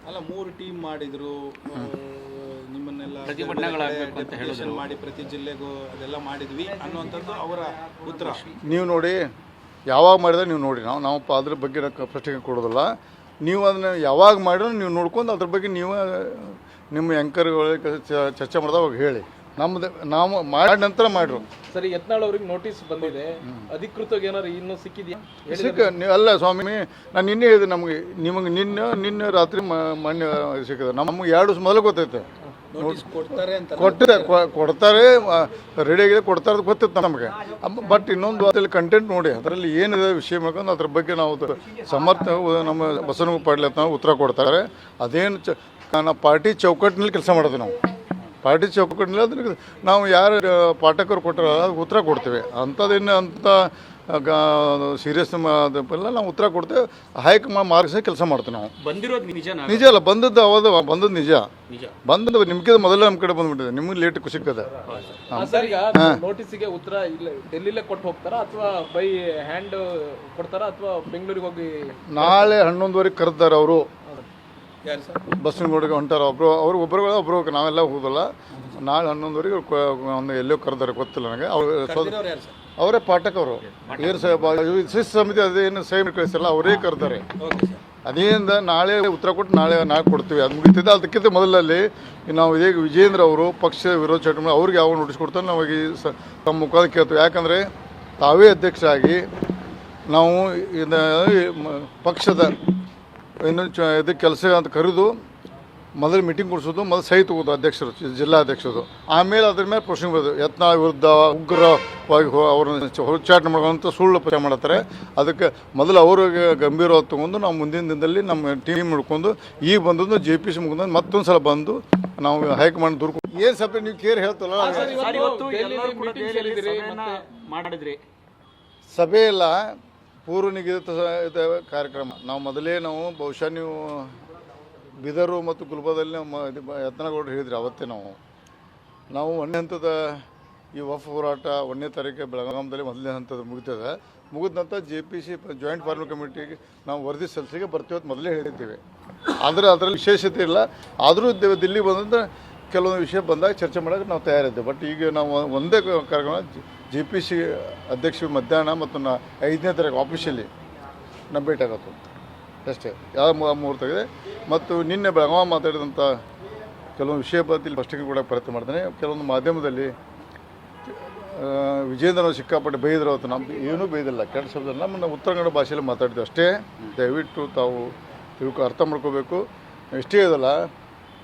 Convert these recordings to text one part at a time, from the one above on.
ಅಲ್ಲ 3 ಟೀಮ್ ಮಾಡಿದ್ರು ನಿಮ್ಮನ್ನೆಲ್ಲ ಪ್ರತಿಭಟನೆಗಳಾಗಬೇಕು ಅಂತ ಹೇಳಿದ್ರು ಮಾಡಿ ಪ್ರತಿ ಜಿಲ್ಲೆಗೂ ಅದೆಲ್ಲ ಮಾಡಿದ್ವಿ ಅನ್ನುವಂಥದ್ದು ಅವರ ಉತ್ತರ. ನೀವು ನೋಡಿ ಯಾವಾಗ ಮಾಡಿದ್ರೆ ನೀವು ನೋಡಿ ನಾವು ಅದ್ರ ಬಗ್ಗೆ ಪ್ರಶ್ನೆ ಕೊಡೋದಿಲ್ಲ. ನೀವು ಅದನ್ನು ಯಾವಾಗ ಮಾಡಿರೋ ನೀವು ನೋಡ್ಕೊಂಡು ಅದ್ರ ಬಗ್ಗೆ ನೀವು ನಿಮ್ಮ ಆ್ಯಂಕರ್ಗಳಿಗೆ ಚರ್ಚೆ ಮಾಡಿದಾಗ ಹೇಳಿ. ನಮ್ಮದು ನಾವು ಮಾಡಿದ ನಂತರ ಮಾಡಿರು. ಸರಿ, ಯತ್ನಾಳ್ ಅವ್ರಿಗೆ ನೋಟಿಸ್ ಬಂದಿದೆ, ಅಧಿಕೃತವಾಗಿ ಏನಾರು ಇನ್ನೂ ಸಿಕ್ಕಿದೆಯಾ? ಅಲ್ಲ ಸ್ವಾಮಿ, ನಾನು ನಿನ್ನೆ ಹೇಳಿದೆ ನಿಮಗೆ ನಿನ್ನೆ ರಾತ್ರಿ ಮೊನ್ನೆ ಸಿಕ್ಕಿದೆ. ನಮಗೆ 2 ದಿವಸ ಮೊದಲು ಗೊತ್ತೈತೆ. ಕೊಡ್ತಾರೆ ರೆಡಿಯಾಗಿದೆ, ಕೊಡ್ತಾರೆ ಗೊತ್ತಿತ್ತು ನಮಗೆ. ಬಟ್ ಇನ್ನೊಂದು ಅದರಲ್ಲಿ ಕಂಟೆಂಟ್ ನೋಡಿ, ಅದರಲ್ಲಿ ಏನಿದೆ ವಿಷಯ ಮಾಡ್ಕೊಂಡು ಅದ್ರ ಬಗ್ಗೆ ನಾವು ನಮ್ಮ ಬಸವನಗುಡಿ ಪಾಟೀಲ್ ನಾವು ಉತ್ತರ ಕೊಡ್ತಾರೆ. ಅದೇನು ನಾವು ಪಾರ್ಟಿ ಚೌಕಟ್ಟಿನಲ್ಲಿ ಕೆಲಸ ಮಾಡೋದು. ನಾವು ಪಾರ್ಟಿ ಚೌಕಟ್ಟಿನಲ್ಲಿ ಅದಕ್ಕೆ ನಾವು ಯಾರು ಪಾಠಕರು ಕೊಟ್ಟರೆ ಅದಕ್ಕೆ ಉತ್ತರ ಕೊಡ್ತೇವೆ. ಅಂಥದ್ದೇನು ಅಂತ ಸೀರಿಯಸ್ ಎಲ್ಲ ನಾವು ಉತ್ತರ ಕೊಡ್ತೇವೆ. ಹೈಕಮಾಂಡ್ ಮಾರ್ಗಸೇ ಕೆಲಸ ಮಾಡ್ತೇವೆ. ನಾವು ಬಂದಿರೋದು ನಿಜ ಅಲ್ಲ, ಬಂದದ್ದು ನಿಜ. ಬಂದದ್ದು ನಿಮ್ಗೆ ಮೊದಲೇ ನಮ್ಮ ಕಡೆ ಬಂದ್ಬಿಟ್ಟಿದೆ, ನಿಮ್ಗೆ ಲೇಟ್ ಸಿಕ್ಕದೆ. ನೋಟಿಸ್ಗೆ ಉತ್ತರ ಇಲ್ಲ ಡೆಲ್ಲಿಲೇ ಕೊಟ್ಟು ಹೋಗ್ತಾರಾ ಅಥವಾ ಬೈ ಹ್ಯಾಂಡ್ ಕೊಡ್ತಾರಾ ಅಥವಾ ಬೆಂಗಳೂರಿಗೆ ಹೋಗಿ? ನಾಳೆ 11:30 ಕರೆದಾರೆ ಅವರು. ಬಸ್ಸಿನಗೌಡಿಗೆ ಹೊಂಟಾರ ಒಬ್ಬರು ನಾವೆಲ್ಲ ಹೋಗೋದಲ್ಲ. ನಾಳೆ 11:30 ಒಂದು ಎಲ್ಲೋ ಕರೆದಾರೆ, ಗೊತ್ತಿಲ್ಲ ನನಗೆ. ಅವರೇ ಪಾಠಕವರು ಏನು ಶಿಸ್ತು ಸಮಿತಿ ಅದೇನು ಸೈನ್ ಕಳಿಸಲ್ಲ, ಅವರೇ ಕರೆದಾರೆ. ಅದೇನಿಂದ ನಾಳೆ ಉತ್ತರ ಕೊಟ್ಟು ನಾಳೆ ಕೊಡ್ತೀವಿ. ಅದು ಮುಗಿತಿದೆ. ಅದಕ್ಕಿಂತ ಮೊದಲಲ್ಲಿ ನಾವು ಇದೇ ವಿಜೇಂದ್ರ ಅವರು ಪಕ್ಷ ವಿರೋಧ ಚಟುವಟಿಕೆ ಅವ್ರಿಗೆ ಯಾವ ನೋಟಿಸ್ ಕೊಡ್ತಾರೆ ನಾವು ತಮ್ಮ ಮುಖಾಂತರ ಕೇಳ್ತೀವಿ. ಯಾಕಂದರೆ ತಾವೇ ಅಧ್ಯಕ್ಷ ಆಗಿ ನಾವು ಪಕ್ಷದ ಇದಕ್ಕೆ ಕೆಲಸ ಅಂತ ಕರೆದು ಮೊದಲು ಮೀಟಿಂಗ್ ಕೊಡಿಸೋದು, ಮೊದಲು ಸಹಿ ತಗೋದು ಅಧ್ಯಕ್ಷರು, ಜಿಲ್ಲಾಧ್ಯಕ್ಷರು. ಆಮೇಲೆ ಅದ್ರ ಮೇಲೆ ಪ್ರಶ್ನೆ ಬರೋದು. ಯತ್ನಾಳ್ ವಿರುದ್ಧ ಉಗ್ರವಾಗಿ ಅವ್ರನ್ನ ಹುಚ್ಚಾಟನೆ ಮಾಡುವಂಥ ಸುಳ್ಳು ಪ್ರಚಾರ ಮಾಡ್ತಾರೆ. ಅದಕ್ಕೆ ಮೊದಲು ಅವ್ರಿಗೆ ಗಂಭೀರವಾಗಿ ತೊಗೊಂಡು ನಾವು ಮುಂದಿನ ದಿನದಲ್ಲಿ ನಮ್ಮ ಟೀಮ್ ಹಿಡ್ಕೊಂಡು ಈಗ ಬಂದದ್ದು JPC ಮುಗಿದ ಮತ್ತೊಂದು ಸಲ ಬಂದು ನಾವು ಹೈಕಮಾಂಡ್ ದೂರ ಏನು ಸ್ವಲ್ಪ ನೀವು ಕೇರ್ ಹೇಳ್ತಲ್ಲ. ಸಭೆ ಇಲ್ಲ, ಪೂರ್ವ ನಿಗದಿತ ಕಾರ್ಯಕ್ರಮ. ನಾವು ಮೊದಲೇ ಬಹುಶಃ ನೀವು ಬೀದರು ಮತ್ತು ಗುಲ್ಬರ್ಗದಲ್ಲಿ ಯತ್ನಗೌಡರು ಹೇಳಿದ್ರಿ ಅವತ್ತೇ. ನಾವು 1ನೇ ಹಂತದ ಈ ವಫ್ ಹೋರಾಟ 1ನೇ ತಾರೀಕಿಗೆ ಬೆಳಗಾಮದಲ್ಲಿ ಮೊದಲನೇ ಹಂತದ ಮುಗಿದ ನಂತರ JPC ಜಾಯಿಂಟ್ ಫಾರ್ಮರ್ ಕಮಿಟಿಗೆ ನಾವು ವರದಿ ಸಲ್ಲಿಸಿಗೆ ಬರ್ತೀವಿ ಅಂತ ಮೊದಲೇ ಹೇಳಿದ್ದೀವಿ. ಆದರೆ ಅದರಲ್ಲಿ ವಿಶೇಷತೆ ಇಲ್ಲ. ಆದರೂ ದಿಲ್ಲಿ ಬಂದಂದ್ರೆ ಕೆಲವೊಂದು ವಿಷಯ ಬಂದಾಗ ಚರ್ಚೆ ಮಾಡೋಕ್ಕೆ ನಾವು ತಯಾರಿದ್ದೇವೆ. ಬಟ್ ಈಗ ನಾವು ಒಂದೇ ಕಾರ್ಯಕ್ರಮ JPC ಅಧ್ಯಕ್ಷ ಮಧ್ಯಾಹ್ನ ಮತ್ತು 5ನೇ ತಾರೀಕು ಆಫೀಷಿಯಲಿ ನಮ್ಮ ಭೇಟಿ ಆಗತ್ತು ಅಷ್ಟೇ. ಯಾವ ಮುಹೂರ್ತ ಮತ್ತು ನಿನ್ನೆ ಬೆಳಗಾವ ಮಾತಾಡಿದಂಥ ಕೆಲವೊಂದು ವಿಷಯ ಬಗ್ಗೆ ಸ್ಪಷ್ಟೀಕರಣ ಕೊಡೋಕ್ಕೆ ಪ್ರಯತ್ನ ಮಾಡ್ತೇನೆ. ಕೆಲವೊಂದು ಮಾಧ್ಯಮದಲ್ಲಿ ವಿಜೇಂದ್ರ ಸಿಕ್ಕಾಪಟ್ಟೆ ಬೈದರು ಅಂತ. ನಮ್ಗೆ ಏನೂ ಬೈದಿಲ್ಲ, ಕೆಟ್ಟ ಶಬ್ದ. ನಮ್ಮ ಉತ್ತರ ಕನ್ನಡ ಭಾಷೆಯಲ್ಲಿ ಮಾತಾಡ್ತೀವಿ ಅಷ್ಟೇ. ದಯವಿಟ್ಟು ತಾವು ಅರ್ಥ ಮಾಡ್ಕೋಬೇಕು. ಇಷ್ಟೇ ಇದಲ್ಲ,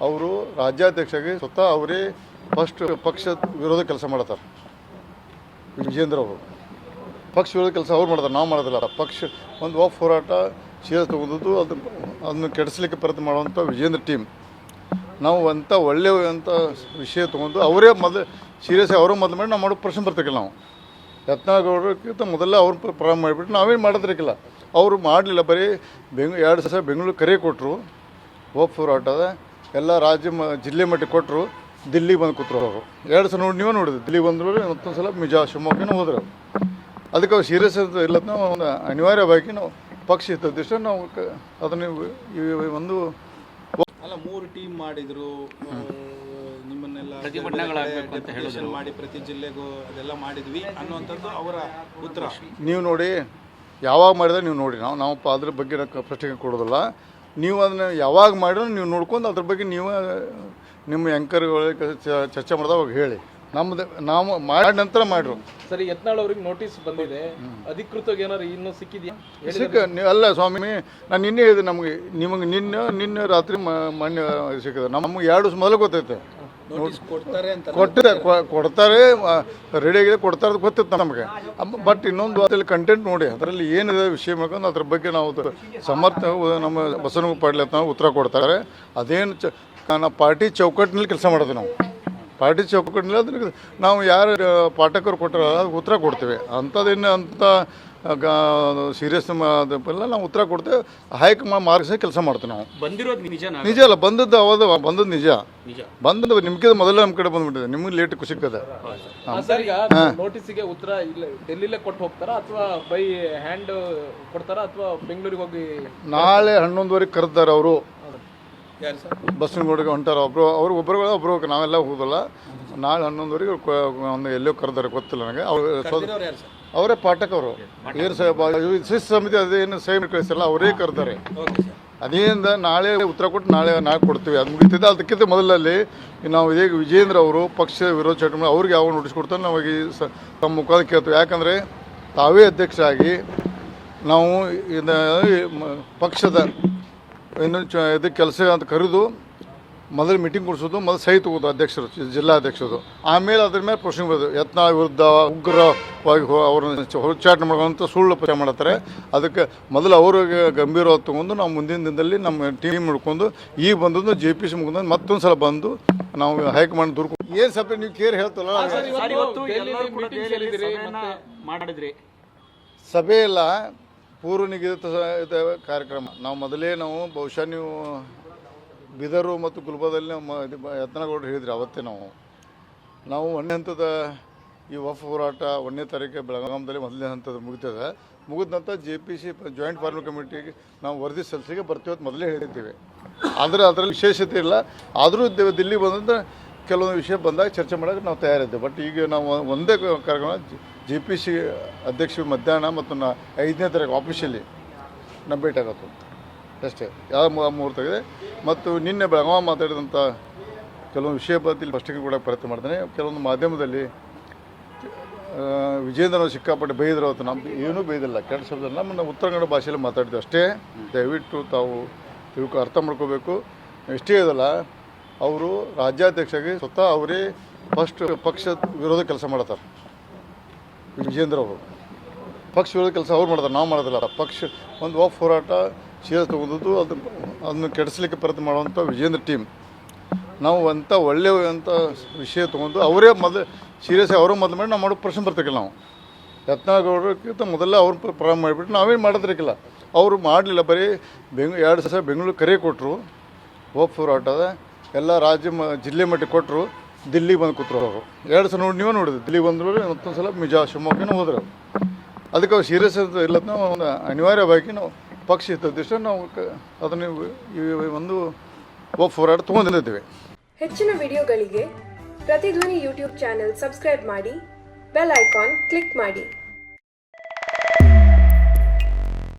ಅವರು ರಾಜ್ಯಾಧ್ಯಕ್ಷರಾಗಿ ಸ್ವತಃ ಅವರೇ ಫಸ್ಟ್ ಪಕ್ಷ ವಿರೋಧ ಕೆಲಸ ಮಾಡ್ತಾರೆ. ವಿಜೇಂದ್ರ ಅವರು ಪಕ್ಷ ವಿರೋಧ ಕೆಲಸ ಅವ್ರು ಮಾಡ್ತಾರೆ, ನಾವು ಮಾಡೋದಿಲ್ಲ. ಪಕ್ಷ ಒಂದು ವಫ್ ಹೋರಾಟ ಸೀರಿಯಸ್ ತೊಗೊಂಡದ್ದು ಅದನ್ನು ಕೆಡಿಸ್ಲಿಕ್ಕೆ ಪ್ರಯತ್ನ ಮಾಡುವಂಥ ವಿಜೇಂದ್ರ ಟೀಮ್. ನಾವು ಒಳ್ಳೆಯ ವಿಷಯ ತೊಗೊಂಡು ಅವರೇ ಮೊದಲು ಸೀರಿಯಸ್ ಅವರು ಮೊದಲು ಮಾಡಿ ನಾವು ಮಾಡೋ ಪ್ರಶ್ನೆ ಬರ್ತಿಲ್ಲ. ನಾವು ಯತ್ನಾಳ್ ಮೊದಲೇ ಅವ್ರು ಪ್ರಾರಂಭ ಮಾಡಿಬಿಟ್ಟು ನಾವೇನು ಮಾಡೋದ್ರಿಕ್ಕಿಲ್ಲ. ಅವರು ಮಾಡಲಿಲ್ಲ. ಬರೀ 2 ಸಲ ಬೆಂಗಳೂರು ಕರೆ ಕೊಟ್ಟರು. ವಫ್ ಹೋರಾಟದ ಎಲ್ಲ ರಾಜ್ಯ ಜಿಲ್ಲೆ ಮಟ್ಟಿಗೆ ಕೊಟ್ಟರು. ದಿಲ್ಲಿಗೆ ಬಂದು ಕೂತರು ಅವರು. 2 ಸಲ ನೀವೇ ನೋಡಿದ್ರು. ದಿಲ್ಲಿಗೆ ಬಂದ್ರು, ಮತ್ತೊಂದು ಸಲ ಶಿವಮೊಗ್ಗನೂ ಹೋದರು. ಅದಕ್ಕೆ ಅವ್ರು ಸೀರಿಯಸ್ ಇಲ್ಲ. ನಾವು ಒಂದು ಅನಿವಾರ್ಯವಾಗಿ ನಾವು ಪಕ್ಷ ಇದ್ದ ನಾವು ಅದನ್ನು ಒಂದು ಅಲ್ಲ 3 ಟೀಮ್ ಮಾಡಿದ್ರು ನಿಮ್ಮನ್ನೆಲ್ಲ ಪ್ರತಿಭಟನೆಗಳಾಗಬೇಕು ಅಂತ ಹೇಳಿದ್ರು ಮಾಡಿ ಪ್ರತಿ ಜಿಲ್ಲೆಗೂ ಅದೆಲ್ಲ ಮಾಡಿದ್ವಿ ಅನ್ನುವಂಥದ್ದು ಅವರ ಉತ್ತರ. ನೀವು ನೋಡಿ ಯಾವಾಗ ಮಾಡಿದ್ರೆ ನೀವು ನೋಡಿ ನಾವು ಅದ್ರ ಬಗ್ಗೆ ಪ್ರಶ್ನೆ ಕೊಡೋದಿಲ್ಲ. ನೀವು ಅದನ್ನು ಯಾವಾಗ ಮಾಡಿರೋ ನೀವು ನೋಡ್ಕೊಂಡು ಅದ್ರ ಬಗ್ಗೆ ನೀವು ನಿಮ್ಮ ಆ್ಯಂಕರ್ಗಳಿಗೆ ಚರ್ಚೆ ಮಾಡಿದಾಗ ಹೇಳಿ. ನಾವು ಮಾಡಿದ ನಂತರ ಮಾಡಿರು. ಸರಿ, ಯತ್ನಾಳ್ ಅವ್ರಿಗೆ ನೋಟಿಸ್ ಬಂದಿದೆ, ಅಧಿಕೃತವಾಗಿ ಏನಾರು ಇನ್ನೂ ಸಿಕ್ಕಿದೆಯಾ? ಅಲ್ಲ ಸ್ವಾಮಿ, ನಾನು ನಿನ್ನೆ ಹೇಳಿದೆ ನಿನ್ನೆ ರಾತ್ರಿ ಮೊನ್ನೆ ಸಿಕ್ಕಿದೆ. ನಮಗೆ 2 ದಿವಸ ಮೊದಲು ಗೊತ್ತೈತೆ. ಕೊಡ್ತಾರೆ ರೆಡಿಯಾಗಿದೆ, ಕೊಡ್ತಾರೆ ಗೊತ್ತಿತ್ತು ನಮಗೆ. ಬಟ್ ಇನ್ನೊಂದು ಅದರಲ್ಲಿ ಕಂಟೆಂಟ್ ನೋಡಿ, ಅದರಲ್ಲಿ ಏನಿದೆ ವಿಷಯ ಮಾಡ್ಕೊಂಡು ಅದ್ರ ಬಗ್ಗೆ ನಾವು ನಮ್ಮ ಬಸವನಗುಡಿ ಪಾಟೀಲ್ ನಾವು ಉತ್ತರ ಕೊಡ್ತಾರೆ. ಅದೇನು ನಾವು ಪಾರ್ಟಿ ಚೌಕಟ್ಟಿನಲ್ಲಿ ಕೆಲಸ ಮಾಡೋದು. ನಾವು ಪಾರ್ಟಿ ಚೌಕಟ್ಟಿನಲ್ಲಿ ಅದಕ್ಕೆ ನಾವು ಯಾರು ಪಾಠಕರು ಕೊಟ್ಟರೆ ಅದಕ್ಕೆ ಉತ್ತರ ಕೊಡ್ತೇವೆ. ಅಂಥದ್ದೇನು ಅಂತ ಸೀರಿಯಸ್ ಎಲ್ಲ ನಾವು ಉತ್ತರ ಕೊಡ್ತೇವೆ. ಹೈಕಮಾಂಡ್ ಮಾರ್ಗಸೇ ಕೆಲಸ ಮಾಡ್ತೇವೆ. ನಾವು ಬಂದಿರೋದು ನಿಜ ಅಲ್ಲ, ಬಂದದ್ದು ನಿಜ. ಬಂದದ್ದು ನಿಮ್ಗೆ ಮೊದಲೇ ನಮ್ಮ ಕಡೆ ಬಂದ್ಬಿಟ್ಟಿದೆ, ನಿಮ್ಗೆ ಲೇಟ್ ಸಿಕ್ಕದೆ. ನೋಟಿಸ್ಗೆ ಉತ್ತರ ಇಲ್ಲ ಡೆಲ್ಲಿಲೇ ಕೊಟ್ಟು ಹೋಗ್ತಾರಾ ಅಥವಾ ಬೈ ಹ್ಯಾಂಡ್ ಕೊಡ್ತಾರಾ ಅಥವಾ ಬೆಂಗಳೂರಿಗೆ ಹೋಗಿ? ನಾಳೆ 11:30 ಕರೆದಾರೆ ಅವರು. ಯಾರು ಸರ್? ಬಸವನಗೌಡಗೆ ಹೊಂಟಾರ ಅವ್ರು ಒಬ್ಬರು ನಾವೆಲ್ಲ ಹೋಗೋದಲ್ಲ. ನಾಳೆ 11ವರೆಗೆ ಒಂದು ಎಲ್ಲೋ ಕರೆದಾರೆ ಗೊತ್ತಿಲ್ಲ ನನಗೆ. ಕರ್ದಿರೋರು ಯಾರು ಸರ್? ಅವರೇ ಪಾಠಕ್ ಅವರು ಏನು ಶಿಸ್ತು ಸಮಿತಿ ಅದೇನು ಸೈನ್ ಕಳಿಸಿಲ್ಲ ಅವರೇ ಕರೆದಾರೆ. Okay sir. ಅದೇನಿಂದ ನಾಳೆ ಉತ್ತರ ಕೊಟ್ಟು ನಾಳೆ ಕೊಡ್ತೀವಿ. ಅದು ಮುಗಿತಿದ್ದೆ. ಅದಕ್ಕಿಂತ ಮೊದಲಲ್ಲಿ ನಾವು ಇದೇ ವಿಜೇಂದ್ರ ಅವರು ಪಕ್ಷ ವಿರೋಧ ಚಟುವಟಿಕೆ ಅವ್ರಿಗೆ ಯಾವ ನೋಟಿಸ್ ಕೊಡ್ತಾರೆ ನಾವು ಈ ತಮ್ಮ ಮುಖಾಂತರ ಕೇಳ್ತೀವಿ. ಯಾಕಂದರೆ ತಾವೇ ಅಧ್ಯಕ್ಷ ಆಗಿ ನಾವು ಪಕ್ಷದ ಇನ್ನು ಇದು ಕೆಲಸ ಅಂತ ಕರೆದು ಮೊದಲು ಮೀಟಿಂಗ್ ಕೊಡಿಸೋದು, ಮೊದಲು ಸಹಿ ತಗೋದು ಅಧ್ಯಕ್ಷರು, ಜಿಲ್ಲಾ ಅಧ್ಯಕ್ಷರು. ಆಮೇಲೆ ಅದ್ರ ಮೇಲೆ ಪ್ರಶ್ನೆ ಬರೋದು ಯತ್ನಾಳ್ ವಿರುದ್ಧ ಉಗ್ರವಾಗಿ ಅವ್ರನ್ನ ಹುಚ್ಚಾಟ ಮಾಡುವಂಥ ಸುಳ್ಳು ಪ್ರಚಾರ ಮಾಡ್ತಾರೆ. ಅದಕ್ಕೆ ಮೊದಲು ಅವ್ರಿಗೆ ಗಂಭೀರವಾಗಿ ತೊಗೊಂಡು ನಾವು ಮುಂದಿನ ದಿನದಲ್ಲಿ ನಮ್ಮ ಟೀಮ್ ಹಿಡ್ಕೊಂಡು ಈಗ ಬಂದದ್ದು JPC ಮುಗಿದ ಮತ್ತೊಂದು ಸಲ ಬಂದು ನಾವು ಹೈಕಮಾಂಡ್ ದೂರ ಏನು ಸ್ವಲ್ಪ ನೀವು ಕೇರ್ ಹೇಳ್ತಲ್ಲ. ಸಭೆ ಇಲ್ಲ, ಪೂರ್ವ ನಿಗದಿತ ಕಾರ್ಯಕ್ರಮ. ನಾವು ಮೊದಲೇ ಬಹುಶಃ ನೀವು ಬೀದರು ಮತ್ತು ಗುಲ್ಬರ್ಗದಲ್ಲಿ ಯತ್ನಗೌಡರು ಹೇಳಿದ್ರಿ ಅವತ್ತೇ ನಾವು 1ನೇ ಹಂತದ ಈ ವಫ್ ಹೋರಾಟ 1ನೇ ತಾರೀಕಿಗೆ ಬೆಳಗಾಮದಲ್ಲಿ ಮೊದಲನೇ ಹಂತದ ಮುಗಿದ ನಂತರ JPC ಜಾಯಿಂಟ್ ಫಾರ್ಮಲ್ ಕಮಿಟಿಗೆ ನಾವು ವರದಿ ಸಲ್ಲಿಸಿಗೆ ಬರ್ತೀವಿ ಅಂತ ಮೊದಲೇ ಹೇಳಿದ್ದೀವಿ. ಆದರೆ ಅದರಲ್ಲಿ ವಿಶೇಷತೆ ಇಲ್ಲ. ಆದರೂ ದಿಲ್ಲಿ ಬಂದಂದ್ರೆ ಕೆಲವೊಂದು ವಿಷಯ ಬಂದಾಗ ಚರ್ಚೆ ಮಾಡೋಕ್ಕೆ ನಾವು ತಯಾರಿದ್ದೇವೆ. ಬಟ್ ಈಗ ನಾವು ಒಂದೇ ಕಾರ್ಯಕ್ರಮ JPC ಅಧ್ಯಕ್ಷ ಮಧ್ಯಾಹ್ನ ಮತ್ತು 5ನೇ ತಾರೀಕು ಆಫೀಷಿಯಲಿ ನಮ್ಮ ಭೇಟಿ ಆಗತ್ತು ಅಷ್ಟೇ. ಯಾವ ಮುಹೂರ್ತ ಮತ್ತು ನಿನ್ನೆ ಬೆಳಗಾವ ಮಾತಾಡಿದಂಥ ಕೆಲವೊಂದು ವಿಷಯ ಬಗ್ಗೆ ಸ್ಪಷ್ಟೀಕರಣ ಕೂಡ ಪ್ರಯತ್ನ ಮಾಡ್ತೇನೆ. ಕೆಲವೊಂದು ಮಾಧ್ಯಮದಲ್ಲಿ ವಿಜೇಂದ್ರ ಸಿಕ್ಕಾಪಟ್ಟೆ ಬೈದರು. ಅವತ್ತು ನಮ್ಗೆ ಏನೂ ಬೈದಿಲ್ಲ, ಕೆಟ್ಟ ಶಬ್ದ. ನಮ್ಮ ಉತ್ತರ ಕನ್ನಡ ಭಾಷೆಯಲ್ಲಿ ಮಾತಾಡಿದ್ವಿ ಅಷ್ಟೇ. ದಯವಿಟ್ಟು ತಾವು ಅರ್ಥ ಮಾಡ್ಕೋಬೇಕು. ಇಷ್ಟೇ ಇದಲ್ಲ, ಅವರು ರಾಜ್ಯಾಧ್ಯಕ್ಷರಾಗಿ ಸ್ವತಃ ಅವರೇ ಫಸ್ಟ್ ಪಕ್ಷ ವಿರೋಧ ಕೆಲಸ ಮಾಡ್ತಾರೆ. ವಿಜೇಂದ್ರ ಅವರು ಪಕ್ಷ ವಿರೋಧ ಕೆಲಸ ಅವ್ರು ಮಾಡ್ತಾರೆ, ನಾವು ಮಾಡೋದಿಲ್ಲ. ಪಕ್ಷ ಒಂದು ವಫ್ ಹೋರಾಟ ಸೀರಿಯಸ್ ತೊಗೊಂಡದ್ದು ಅದನ್ನು ಕೆಡಿಸ್ಲಿಕ್ಕೆ ಪ್ರಯತ್ನ ಮಾಡುವಂಥ ವಿಜೇಂದ್ರ ಟೀಮ್. ನಾವು ಅಂಥ ಒಳ್ಳೆಯ ವಿಷಯ ತೊಗೊಂಡು ಅವರೇ ಮೊದಲು ಸೀರಿಯಸ್ ಅವರು ಮೊದಲು ಮಾಡಿ ನಾವು ಮಾಡೋ ಪ್ರಶ್ನೆ ಬರ್ತಿಕ್ಕಿಲ್ಲ. ನಾವು ಯತ್ನಾಳ್ ಮೊದಲೇ ಅವ್ರು ಪ್ರಾರಂಭ ಮಾಡಿಬಿಟ್ಟು ನಾವೇನು ಮಾಡೋದ್ರಿಕ್ಕಿಲ್ಲ. ಅವರು ಮಾಡಲಿಲ್ಲ. ಬರೀ 2 ಸಲ ಬೆಂಗಳೂರು ಕರೆ ಕೊಟ್ಟರು. ವಫ್ ಹೋರಾಟದ ಎಲ್ಲ ರಾಜ್ಯ ಜಿಲ್ಲೆ ಮಟ್ಟಿಗೆ ಕೊಟ್ಟರು. ದಿಲ್ಲಿಗೆ ಬಂದು ಕೂತರು ಅವರು 2 ಸಲ ನೀವೇ ನೋಡಿದ್ರು. ದಿಲ್ಲಿಗೆ ಬಂದ್ರು, ಮತ್ತೊಂದು ಸಲ ಶಿವಮೊಗ್ಗನೂ ಹೋದರು. ಅದಕ್ಕೆ ಅವ್ರು ಸೀರಿಯಸ್ ಇಲ್ಲ. ನಾವು ಅನಿವಾರ್ಯವಾಗಿ ನಾವು ಪಕ್ಷ ಇದ್ದ ನಾವು ಅದನ್ನು ಒಂದು ವಫ್ ಹೋರಾಟ ತೊಗೊಂಡಿದ್ದೇವೆ. ಹೆಚ್ಚಿನ ವಿಡಿಯೋಗಳಿಗೆ ಪ್ರತಿಧ್ವನಿ ಯೂಟ್ಯೂಬ್ ಚಾನೆಲ್ ಸಬ್ಸ್ಕ್ರೈಬ್ ಮಾಡಿ, ಬೆಲ್ ಐಕಾನ್ ಕ್ಲಿಕ್ ಮಾಡಿ.